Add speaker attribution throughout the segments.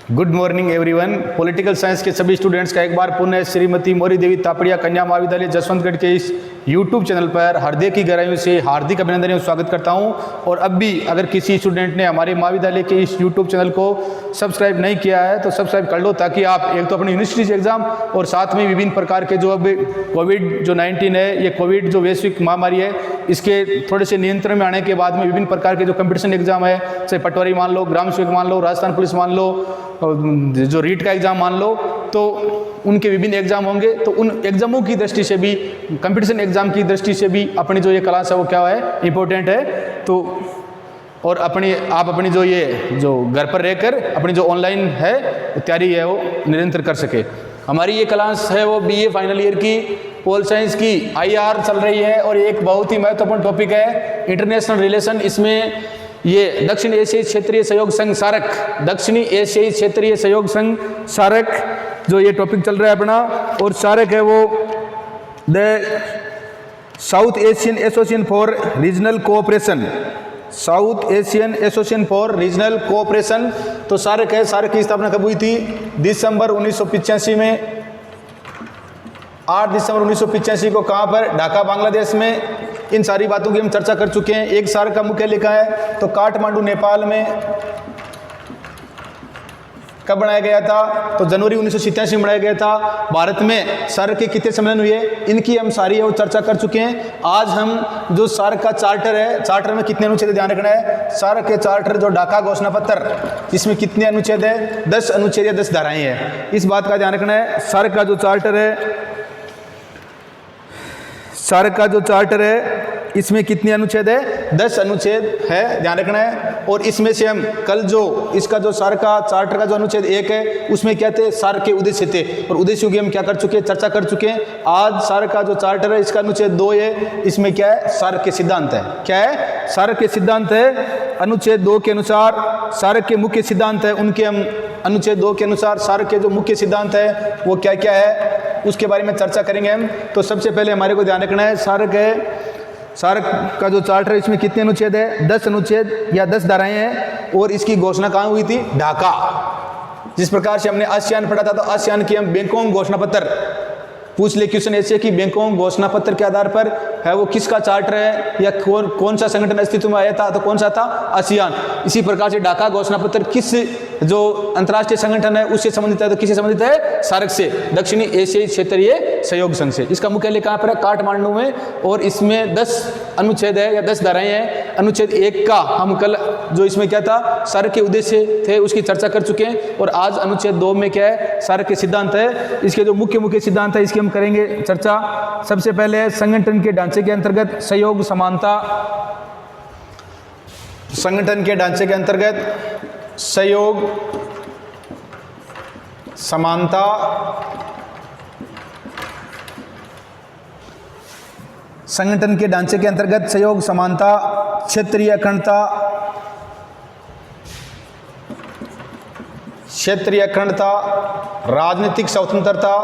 Speaker 1: Good morning everyone. Political science के सभी students का एक बार पुनः श्रीमती मौरी देवी तापड़िया कन्या महाविद्यालय जसवंतगढ़ के इस यूट्यूब चैनल पर हृदय की गहराइयों से हार्दिक अभिनंदन एवं स्वागत करता हूं। और अब भी अगर किसी स्टूडेंट ने हमारे महाविद्यालय के इस यूट्यूब चैनल को सब्सक्राइब नहीं किया है तो सब्सक्राइब कर लो, ताकि आप एक तो अपनी यूनिवर्सिटी एग्जाम और साथ में विभिन्न प्रकार के जो अब कोविड-19 है, ये कोविड जो वैश्विक महामारी है, इसके थोड़े से नियंत्रण में आने के बाद में विभिन्न प्रकार के जो कंपटीशन एग्जाम है, चाहे पटवारी मान लो, ग्राम सेवक मान लो, राजस्थान पुलिस मान लो, जो रीट का एग्जाम मान लो, तो उनके विभिन्न एग्जाम होंगे। तो उन एग्जामों की दृष्टि से भी, कंपटीशन एग्जाम की दृष्टि से भी अपनी जो ये क्लास है वो क्या है, इम्पोर्टेंट है। तो और आप अपनी जो ये जो घर पर रहकर अपनी जो ऑनलाइन है तैयारी है वो निरंतर कर सके। हमारी ये क्लास है वो बीए फाइनल ईयर की पोल साइंस की आईआर चल रही है और एक बहुत ही महत्वपूर्ण टॉपिक है इंटरनेशनल रिलेशन। इसमें ये दक्षिण एशियाई क्षेत्रीय सहयोग संघ सार्क, दक्षिणी एशियाई क्षेत्रीय सहयोग संघ सार्क जो ये टॉपिक चल रहा है अपना, और सार्क है वो the south Asian association for regional cooperation, south Asian association for regional cooperation. तो सार्क है, सार्क की स्थापना कब हुई थी? दिसंबर 1985 में। 8 दिसंबर 1985 को कहाँ पर? ढाका, बांग्लादेश में। इन सारी बातों की हम चर्चा कर चुके हैं। एक सार्क का मुख्यालय कहाँ है? तो काठमांडू, नेपाल में। कब बनाया गया था? तो जनवरी 1987 में बनाया गया था। भारत में सार्क के कितने सम्मेलन हुए, इनकी हम सारी वो चर्चा कर चुके हैं। आज हम जो सार्क का चार्टर है, चार्टर में कितने अनुच्छेद ध्यान रखना है? सार्क के चार्टर जो ढाका घोषणा पत्र, इसमें कितने अनुच्छेद है? 10 अनुच्छेद या 10 धाराएं हैं। इस बात का ध्यान रखना है। सार्क का जो चार्टर है, सार्क का जो चार्टर है, इसमें कितने अनुच्छेद है? 10 अनुच्छेद है, ध्यान रखना है। और इसमें से हम कल जो इसका जो सार्क का चार्टर का जो अनुच्छेद 1 है, उसमें क्या थे? सार्क के उद्देश्य थे, और उद्देश्यों की हम क्या कर चुके हैं? चर्चा कर चुके हैं। आज सार्क का जो चार्टर है, इसका अनुच्छेद 2 है। इसमें क्या है? सार्क के सिद्धांत है। क्या है? सार्क के सिद्धांत है। अनुच्छेद 2 के अनुसार सार्क के मुख्य सिद्धांत है, उनके हम अनुच्छेद 2 के अनुसार सार्क के जो मुख्य सिद्धांत है वो क्या क्या है, उसके बारे में चर्चा करेंगे हम। तो सबसे पहले हमारे को ध्यान रखना है, सार्क है, सार्क का जो चार्टर है, इसमें कितने अनुच्छेद है? 10 अनुच्छेद या 10 धाराएं हैं। और इसकी घोषणा कहाँ हुई थी? ढाका। जिस प्रकार से हमने आसियान पढ़ा था, तो आसियान की हम बैंकॉक घोषणा पत्र पूछ ले क्वेश्चन ऐसे कि बैंकॉक घोषणा पत्र के आधार पर है वो किसका चार्टर है, या कौन सा संगठन अस्तित्व में आया था, तो कौन सा था? आसियान। इसी प्रकार से ढाका घोषणा पत्र किस जो अंतर्राष्ट्रीय संगठन है उससे संबंधित है, तो किससे संबंधित है? सार्क से, दक्षिणी एशियाई क्षेत्रीय सहयोग संघ से। इसका मुख्यालय कहाँ पर है? काठमांडू में। और इसमें 10 अनुच्छेद है या 10 धाराएं हैं। अनुच्छेद 1 का हम कल जो इसमें क्या था, सार्क के उद्देश्य थे, उसकी चर्चा कर चुके हैं। और आज अनुच्छेद 2 में क्या है? सार्क के सिद्धांत है। इसके जो मुख्य सिद्धांत है, इसकी हम करेंगे चर्चा। सबसे पहले संगठन के ढांचे के अंतर्गत सहयोग समानता, संगठन के ढांचे के अंतर्गत सहयोग समानता, संगठन के ढांचे के अंतर्गत सहयोग समानता, क्षेत्रीय अखंडता, क्षेत्रीय अखंडता, राजनीतिक स्वतंत्रता,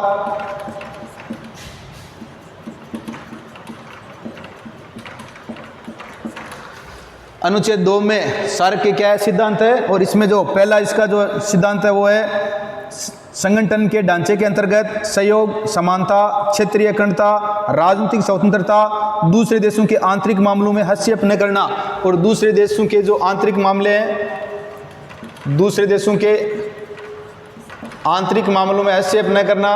Speaker 1: अनुच्छेद 2 में सार्क के क्या है? सिद्धांत है। और इसमें जो पहला इसका जो सिद्धांत है वो है संगठन के ढांचे के अंतर्गत सहयोग समानता, क्षेत्रीय अखंडता, राजनीतिक स्वतंत्रता, दूसरे देशों के आंतरिक मामलों में हस्तक्षेप न करना। और दूसरे देशों के जो आंतरिक मामले हैं, दूसरे देशों के आंतरिक मामलों में हस्तक्षेप न करना।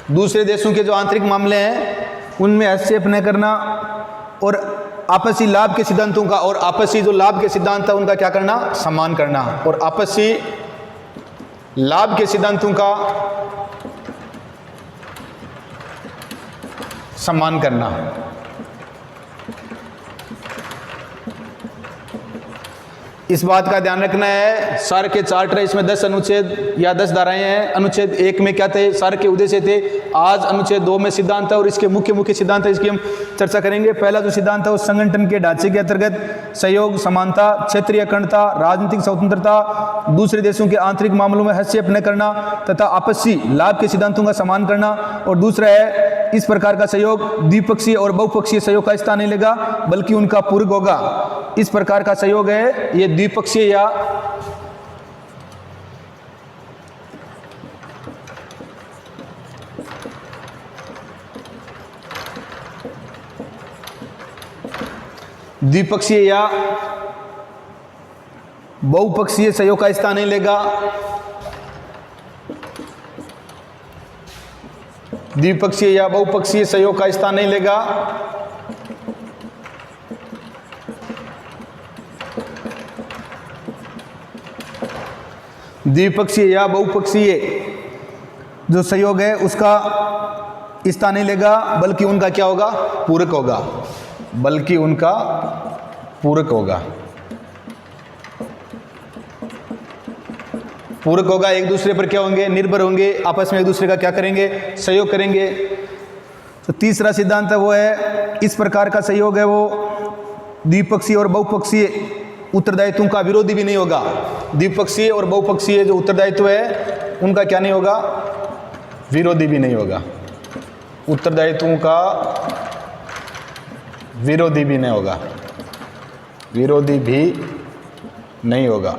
Speaker 1: दूसरे देशों के जो आंतरिक मामले हैं उनमें हस्तक्षेप न करना। और आपसी लाभ के सिद्धांतों का, और आपसी जो लाभ के सिद्धांत है उनका क्या करना? सम्मान करना। और आपसी लाभ के सिद्धांतों का सम्मान करना। इस बात का ध्यान रखना है। सार्क के चार्टर है, इसमें 10 अनुच्छेद या 10 धाराएं हैं। अनुच्छेद 1 में क्या थे? सार्क के उद्देश्य थे। आज अनुच्छेद 2 में सिद्धांत है, और इसके मुख्य सिद्धांत है, इसकी हम चर्चा करेंगे। पहला जो सिद्धांत है वो संगठन के ढांचे के अंतर्गत सहयोग समानता, क्षेत्रीय अखंडता, राजनीतिक स्वतंत्रता, दूसरे देशों के आंतरिक मामलों में हस्तक्षेप न करना तथा आपसी लाभ के सिद्धांतों का सम्मान करना। और दूसरा है इस प्रकार का सहयोग द्विपक्षीय और बहुपक्षीय सहयोग का स्थान नहीं लेगा बल्कि उनका पूरक होगा। इस प्रकार का सहयोग है ये द्विपक्षीय या बहुपक्षीय सहयोग का स्थान नहीं लेगा। द्विपक्षीय या बहुपक्षीय सहयोग का स्थान नहीं लेगा। द्विपक्षीय या बहुपक्षीय जो सहयोग है उसका स्थान नहीं लेगा बल्कि उनका क्या होगा, पूरक होगा, बल्कि उनका पूरक होगा। पूरक होगा, एक दूसरे पर क्या होंगे, निर्भर होंगे, आपस में एक दूसरे का क्या करेंगे, सहयोग करेंगे। तो तीसरा सिद्धांत है वो है इस प्रकार का सहयोग है वो द्विपक्षीय और बहुपक्षीय उत्तरदायित्वों का विरोधी भी नहीं होगा। द्विपक्षीय और बहुपक्षीय जो उत्तरदायित्व है उनका क्या नहीं होगा, विरोधी भी नहीं होगा। उत्तरदायित्वों का विरोधी भी नहीं होगा, विरोधी भी नहीं होगा।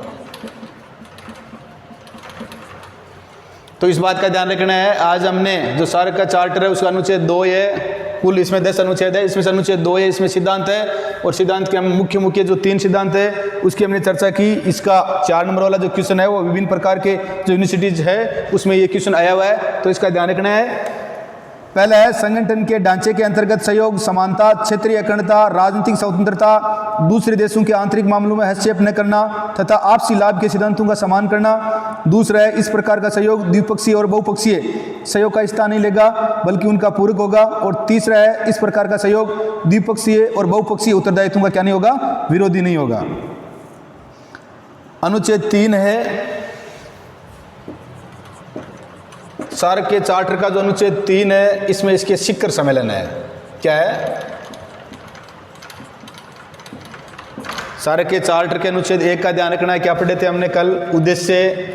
Speaker 1: तो इस बात का ध्यान रखना है। आज हमने जो सार्क का चार्टर है उसका अनुच्छेद 2 है, कुल इसमें 10 अनुच्छेद है, इसमें से अनुच्छेद 2 है, इसमें सिद्धांत है और सिद्धांत के हम मुख्य जो 3 सिद्धांत है उसकी हमने चर्चा की। इसका 4 नंबर वाला जो क्वेश्चन है वो विभिन्न प्रकार के जो यूनिवर्सिटीज है उसमें ये क्वेश्चन आया हुआ है, तो इसका ध्यान रखना है। पहला है संगठन के ढांचे के अंतर्गत सहयोग, समानता, क्षेत्रीय अखंडता, राजनीतिक स्वतंत्रता, दूसरे देशों के आंतरिक मामलों में हस्तक्षेप न करना तथा आपसी लाभ के सिद्धांतों का सम्मान करना। दूसरा है इस प्रकार का सहयोग द्विपक्षीय और बहुपक्षीय सहयोग का स्थान नहीं लेगा बल्कि उनका पूरक होगा। और तीसरा है इस प्रकार का सहयोग द्विपक्षीय और बहुपक्षीय उत्तरदायित्वों का क्या नहीं होगा, विरोधी नहीं होगा। अनुच्छेद 3 है सार्क के चार्टर का जो अनुच्छेद 3 है इसमें इसके शिखर सम्मेलन है। क्या है, सार्क के चार्टर के अनुच्छेद 1 का ध्यान रखना है। क्या पढ़े थे हमने कल, उद्देश्य।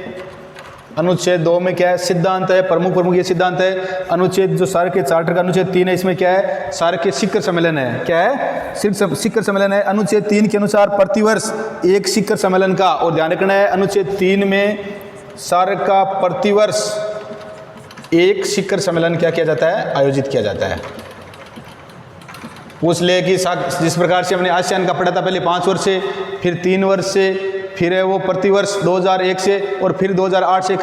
Speaker 1: अनुच्छेद 2 में क्या है, सिद्धांत है, प्रमुख ये सिद्धांत है। अनुच्छेद जो सार्क के चार्टर का अनुच्छेद 3 है इसमें क्या है, सार्क के शिखर सम्मेलन है। क्या है, शिखर सम्मेलन है। अनुच्छेद 3 के अनुसार प्रतिवर्ष एक शिखर सम्मेलन का, और ध्यान रखना है अनुच्छेद 3 में सार्क का प्रतिवर्ष एक शिखर सम्मेलन क्या किया जाता है, आयोजित किया जाता है। पूछ ले कि जिस प्रकार से हमने आसियान का पढ़ा था, पहले 5 वर्ष से, फिर 3 वर्ष से, फिर है वो प्रतिवर्ष 2001 से, और फिर 2008 से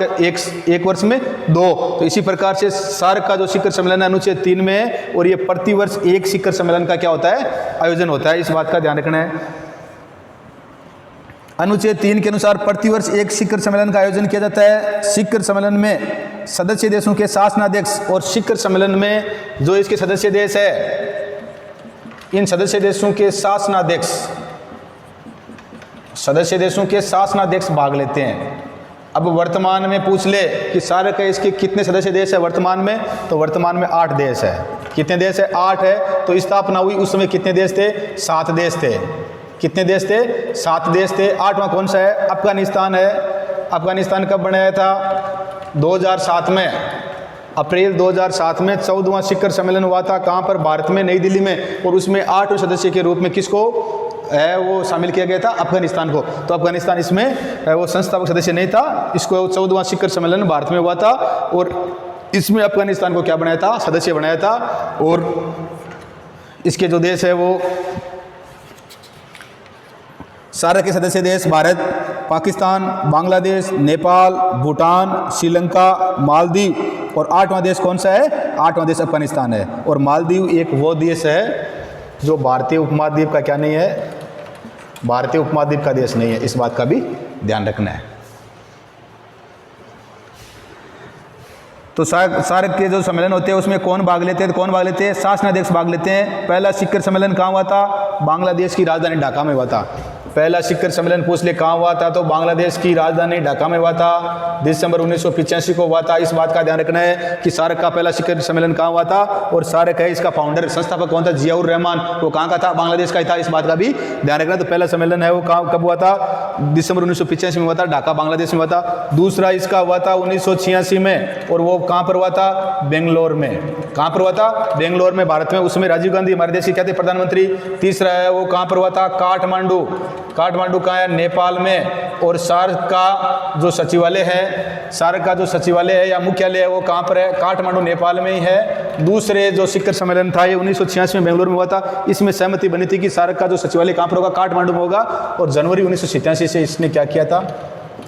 Speaker 1: एक वर्ष में 2। तो इसी प्रकार से सार्क का जो शिखर सम्मेलन है अनुच्छेद 3 में है, और ये प्रतिवर्ष एक शिखर सम्मेलन का क्या होता है, आयोजन होता है। इस बात का ध्यान रखना है। अनुच्छेद 3 के अनुसार प्रतिवर्ष एक शिखर सम्मेलन का आयोजन किया जाता है। शिखर सम्मेलन में सदस्य देशों के शासनाध्यक्ष और शिखर सम्मेलन में जो इसके सदस्य देश है, इन सदस्य देशों के शासनाध्यक्ष भाग लेते हैं। अब वर्तमान में पूछ ले कि सार्क के इसके कितने सदस्य देश है वर्तमान में, तो वर्तमान में 8 देश है। कितने देश है, 8 है। तो स्थापना हुई उस समय कितने देश थे, 7 देश थे। कितने देश थे, 7 देश थे। 8वां कौन सा है, अफगानिस्तान है। अफगानिस्तान कब बनाया था, 2007 में, अप्रैल 2007 में 14वां शिखर सम्मेलन हुआ था। कहाँ पर, भारत में, नई दिल्ली में। और उसमें 8 सदस्य के रूप में किसको है वो शामिल किया गया था, अफगानिस्तान को। तो अफगानिस्तान इसमें वो संस्थापक सदस्य नहीं था। इसको 14वां शिखर सम्मेलन भारत में हुआ था और इसमें अफगानिस्तान को क्या बनाया था, सदस्य बनाया था। और इसके जो देश है वो सार्क के सदस्य देश भारत, पाकिस्तान, बांग्लादेश, नेपाल, भूटान, श्रीलंका, मालदीव, और 8वां देश कौन सा है, 8वां देश अफगानिस्तान है। और मालदीव एक वो देश है जो भारतीय उपमहाद्वीप का क्या नहीं है, भारतीय उपमहाद्वीप का देश नहीं है। इस बात का भी ध्यान रखना है। तो सार्क के जो सम्मेलन होते हैं उसमें कौन भाग लेते हैं, तो कौन भाग लेते हैं, शासनाध्यक्ष भाग लेते हैं। पहला शिखर सम्मेलन कहाँ हुआ था, बांग्लादेश की राजधानी ढाका में हुआ था। पहला शिखर सम्मेलन पूछ ले कहाँ हुआ था, तो बांग्लादेश की राजधानी ढाका में हुआ था, दिसंबर 1985 को हुआ था। इस बात का ध्यान रखना है कि सार्क का पहला शिखर सम्मेलन कहाँ हुआ था। और सार्क है इसका फाउंडर, संस्थापक कौन था, जियाउर रहमान। वो कहाँ का था, बांग्लादेश का ही था। इस बात का भी ध्यान रखना। तो पहला सम्मेलन है वो कब हुआ था, दिसंबर 1985 में हुआ था, ढाका बांग्लादेश में हुआ था। दूसरा इसका हुआ था 1986 में, और वो कहाँ पर हुआ था, बेंगलोर में। कहाँ पर हुआ था? बेंगलोर में, भारत में। उसमें राजीव गांधी हमारे देश के क्या थे? प्रधानमंत्री। तीसरा है वो कहाँ पर हुआ था? काठमांडू। काठमांडू कहाँ है? नेपाल में। और सार्क का जो सचिवालय है, सार्क का जो सचिवालय है या मुख्यालय है वो कहाँ पर है? काठमांडू, नेपाल में ही है। दूसरे जो शिखर सम्मेलन था ये 1986 में बेंगलुरु में हुआ था। इसमें सहमति बनी थी कि सार्क का जो सचिवालय कहाँ पर होगा? काठमांडू में होगा। और जनवरी 1987 से इसने क्या किया था?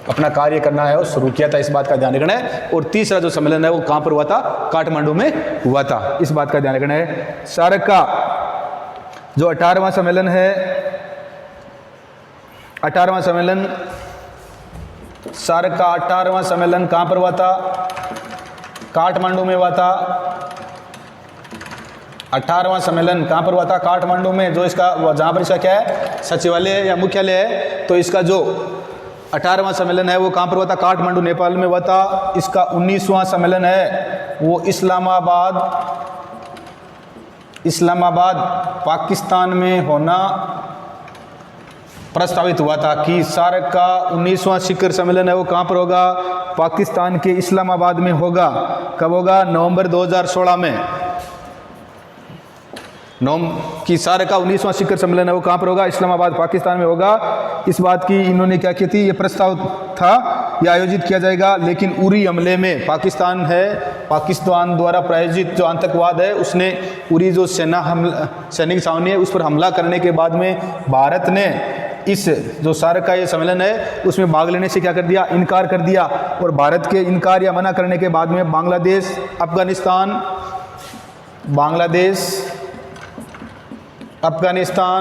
Speaker 1: अपना कार्य करना है और शुरू किया था। इस बात का ध्यान रखना है। और तीसरा जो सम्मेलन है वो कहाँ पर हुआ था? काठमांडू में हुआ था। इस बात का ध्यान रखना है। सार्क का जो 18वां सम्मेलन है, 18वां सम्मेलन, सार्क का 18वां सम्मेलन कहाँ पर हुआ था? काठमांडू में हुआ था। 18वां सम्मेलन कहाँ पर हुआ था? काठमांडू में। जो इसका जहाँ पर इसका क्या है? सचिवालय या मुख्यालय है। तो इसका जो 18वां सम्मेलन है वो कहाँ पर हुआ था? काठमांडू, नेपाल में हुआ था। इसका 19वां सम्मेलन है वो इस्लामाबाद पाकिस्तान में होना प्रस्तावित हुआ था कि सार्क का 19वां शिखर सम्मेलन है वो कहाँ पर होगा? पाकिस्तान के इस्लामाबाद में होगा। कब होगा? नवंबर 2016 में। कि सार्क का 19वां शिखर सम्मेलन है वो कहाँ पर होगा? इस्लामाबाद, पाकिस्तान में होगा। इस बात की इन्होंने क्या की थी? ये प्रस्ताव था ये आयोजित किया जाएगा, लेकिन उरी हमले में पाकिस्तान द्वारा प्रायोजित जो आतंकवाद है उसने उरी जो सैनिक छावनी है उस पर हमला करने के बाद में भारत ने इस जो सार्क का ये सम्मेलन है उसमें भाग लेने से क्या कर दिया? इनकार कर दिया। और भारत के इनकार या मना करने के बाद में बांग्लादेश, अफगानिस्तान,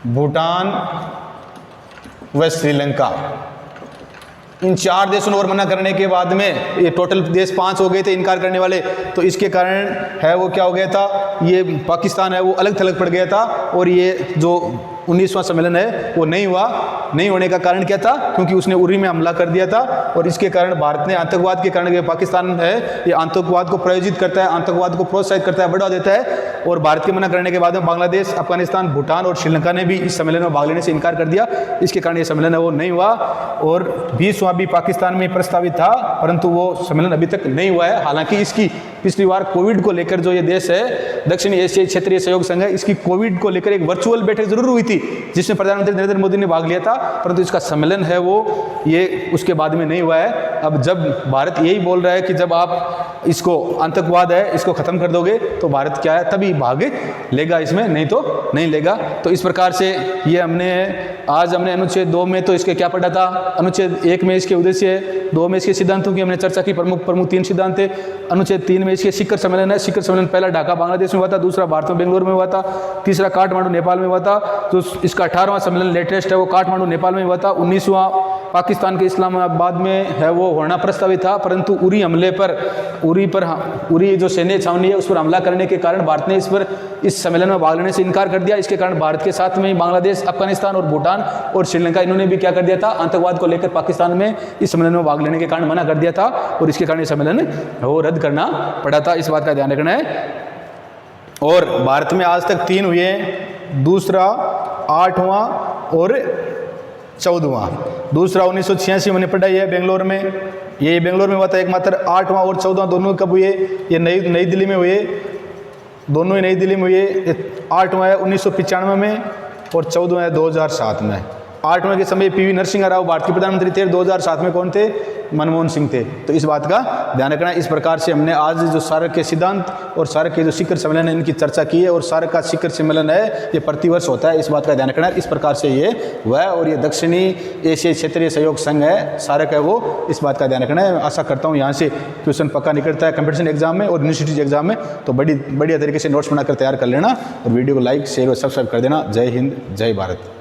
Speaker 1: भूटान व श्रीलंका, इन 4 देशों ने और मना करने के बाद में ये टोटल देश 5 हो गए थे इनकार करने वाले। तो इसके कारण है वो क्या हो गया था? ये पाकिस्तान है वो अलग थलग पड़ गया था। और ये जो 19वां सम्मेलन है वो नहीं हुआ। नहीं होने का कारण क्या था? क्योंकि उसने उरी में हमला कर दिया था। और इसके कारण भारत ने आतंकवाद के कारण, पाकिस्तान है ये आतंकवाद को प्रायोजित करता है, आतंकवाद को प्रोत्साहित करता है, बढ़ा देता है। और भारत के मना करने के बाद में बांग्लादेश, अफगानिस्तान, भूटान और श्रीलंका ने भी इस सम्मेलन में भाग लेने से इनकार कर दिया। इसके कारण ये सम्मेलन है वो नहीं हुआ। और 20वां भी पाकिस्तान में प्रस्तावित था, परंतु वो सम्मेलन अभी तक नहीं हुआ है। हालांकि इसकी पिछली बार कोविड को लेकर जो ये देश है दक्षिण एशियाई क्षेत्रीय सहयोग संघ है, इसकी कोविड को लेकर एक वर्चुअल बैठक जरूर हुई थी जिसमें प्रधानमंत्री नरेंद्र मोदी ने भाग लिया था, परंतु इसका सम्मेलन है वो ये उसके बाद में नहीं हुआ है। अब जब भारत यही बोल रहा है कि जब आप इसको आतंकवाद है इसको खत्म कर दोगे तो भारत क्या है तभी भाग लेगा इसमें, नहीं तो नहीं लेगा। तो इस प्रकार से ये आज हमने अनुच्छेद 2 में तो इसके क्या पढ़ा था? अनुच्छेद 1 में इसके उद्देश्य है, 2 में इसके सिद्धांतों की हमने चर्चा की, प्रमुख 3 सिद्धांत थे। अनुच्छेद 3 में इसके शिखर सम्मेलन है। शिखर सम्मेलन पहला ढाका बांग्लादेश में हुआ था, दूसरा भारत में बेंगलुरु में हुआ था, तीसरा काठमांडू नेपाल में हुआ था। तो इसका 18वां सम्मेलन लेटेस्ट है वो काठमांडू नेपाल में हुआ था। 19वां पाकिस्तान के इस्लामाबाद में है वो होना प्रस्तावित था, परंतु उरी हमले पर उरी जो सैन्य छावनी है उस पर हमला करने के कारण भारत ने इस सम्मेलन में भाग लेने से इनकार कर दिया। इसके कारण भारत के साथ में बांग्लादेश, अफगानिस्तान और भूटान और श्रीलंका इन्होंने भी क्या कर दिया था? आतंकवाद को लेकर पाकिस्तान में इस सम्मेलन में भाग लेने के कारण मना कर दिया था और इसके कारण ये सम्मेलन वो रद्द करना पड़ा था। इस बात का ध्यान रखना है। और भारत में आज तक 3 हुए हैं, दूसरा 8वां और 14वां। दूसरा 1986 मैंने पढ़ा है बेंगलोर में, ये बेंगलोर में हुआ था एकमात्र। 8वां और 14वां दोनों कब हुए? ये नई दिल्ली में हुए, दोनों ही नई दिल्ली में हुए। 8वां है 1995 में और 14वां है 2007 में। 8वें के समय पीवी नरसिंह राव भारत के प्रधानमंत्री थे, 2007 में कौन थे? मनमोहन सिंह थे। तो इस बात का ध्यान रखना। इस प्रकार से हमने आज जो सार्क के सिद्धांत और सार्क के जो शिखर सम्मेलन है इनकी चर्चा की है। और सार्क का शिखर सम्मेलन है ये प्रतिवर्ष होता है, इस बात का ध्यान रखना। इस प्रकार से ये हुआ है और ये दक्षिणी एशियाई क्षेत्रीय सहयोग संघ है, सार्क है वो, इस बात का ध्यान रखना है। आशा करता हूँ यहाँ से क्वेश्चन पक्का निकलता है कंपटीशन एग्जाम में और यूनिवर्सिटी एग्जाम में, तो बढ़िया तरीके से नोट्स बनाकर तैयार कर लेना और वीडियो को लाइक, शेयर और सब्सक्राइब कर देना। जय हिंद, जय भारत।